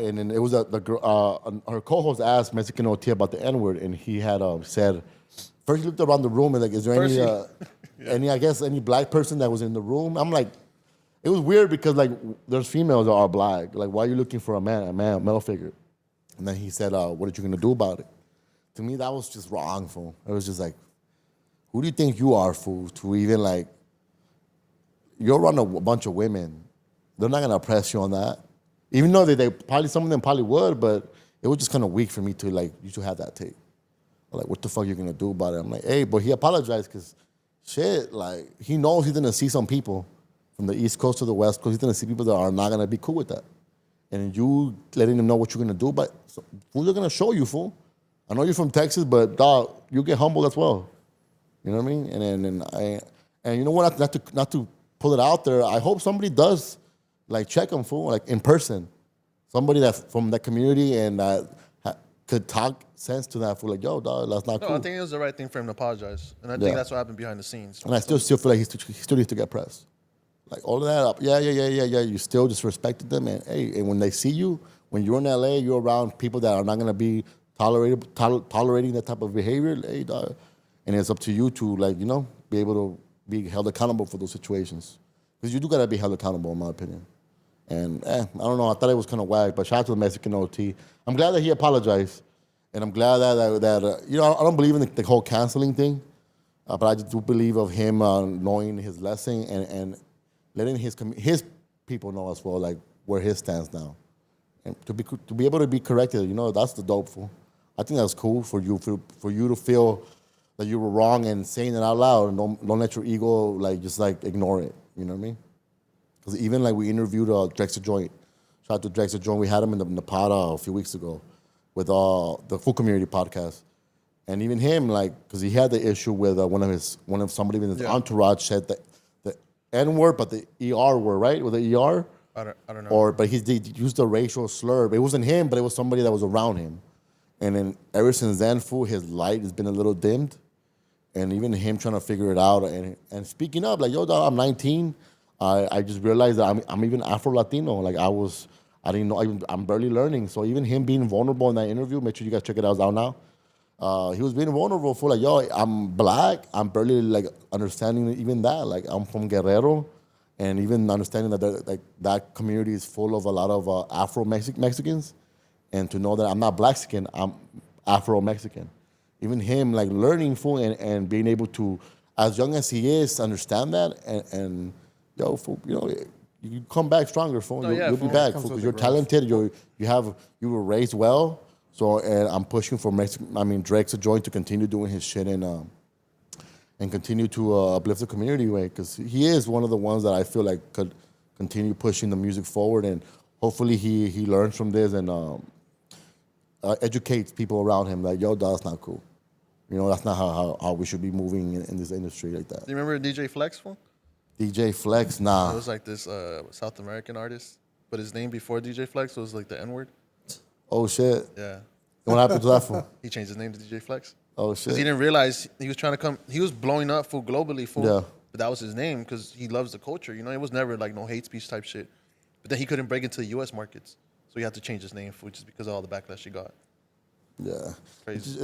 And then it was the girl, her co-host asked Mexican OT about the N-word, and he had said, first he looked around the room and like, is there any, I guess, any black person that was in the room? I'm like, it was weird because like there's females that are black. Like, why are you looking for a male figure? And then he said, what are you gonna do about it? To me, that was just wrong, fool. It was just like, who do you think you are, fool, to even like, you're around a bunch of women. They're not gonna press you on that. Even though they probably, some of them probably would, but it was just kind of weak for me to like, you should have that tape. Like, what the fuck you gonna do about it? I'm like, hey, but he apologized because shit, like, he knows he's gonna see some people from the East Coast to the West Coast. He's gonna see people that are not gonna be cool with that. And you letting them know what you're gonna do, but fools are gonna show you, fool. I know you're from Texas, but dog, you get humbled as well. You know what I mean? And you know what? Not to pull it out there. I hope somebody does like check him, fool, like in person. Somebody that from that community and could talk sense to that fool, like, yo, dog, that's not cool. No, I think it was the right thing for him to apologize, and I think that's what happened behind the scenes. And I still feel like he still needs to get pressed. Like all of that up, yeah. You still just respected them, and hey, and when they see you, when you're in LA, you're around people that are not gonna be tolerating that type of behavior. Hey, dog, and it's up to you to like be able to be held accountable for those situations, because you do gotta be held accountable, in my opinion. And I don't know, I thought it was kind of whack, but shout out to the Mexican OT. I'm glad that he apologized, and I'm glad that I don't believe in the whole canceling thing, but I just do believe of him knowing his lesson and letting his people know as well, like where his stands now, and to be able to be corrected. That's the dope fool. I think that's cool for you to feel that you were wrong and saying it out loud, and don't let your ego just ignore it. You know what I mean? Because even like we interviewed Drex the Joint. Shout out to Drex the Joint. We had him in the pod a few weeks ago with the Full Community podcast, and even him because he had the issue with somebody in his entourage said the N-word, but the ER word, right? With the ER? I don't know. But he used the racial slur. It wasn't him, but it was somebody that was around him. And then ever since then, fool, his light has been a little dimmed. And even him trying to figure it out and speaking up, like, yo, dog, I'm 19. I just realized that I'm even Afro-Latino. Like, I didn't know, I'm barely learning. So even him being vulnerable in that interview, make sure you guys check it out, it's out now. He was being vulnerable for like, yo, I'm black. I'm barely understanding even that. Like, I'm from Guerrero, and even understanding that that community is full of a lot of Afro-Mexicans, and to know that I'm not Blaxican, I'm Afro-Mexican. Even him learning fool and being able to, as young as he is, understand that and yo, fool, you come back stronger, fool. You'll be back because you're talented. You were raised well. So, and I'm pushing for Drex to join to continue doing his shit and continue to uplift the community, because he is one of the ones that I feel like could continue pushing the music forward, and hopefully he learns from this and educates people around him like, yo, that's not cool. That's not how we should be moving in this industry like that. Do you remember DJ Flex, fool? DJ Flex, nah. It was like this South American artist, but his name before DJ Flex was like the N-word. Oh, shit. Yeah. What happened to that fool? He changed his name to DJ Flex. Oh, shit. Because he didn't realize he was trying to come. He was blowing up for globally for. Yeah. But that was his name because he loves the culture. It was never like no hate speech type shit. But then he couldn't break into the U.S. markets. So he had to change his name for just because of all the backlash he got. Yeah. Crazy.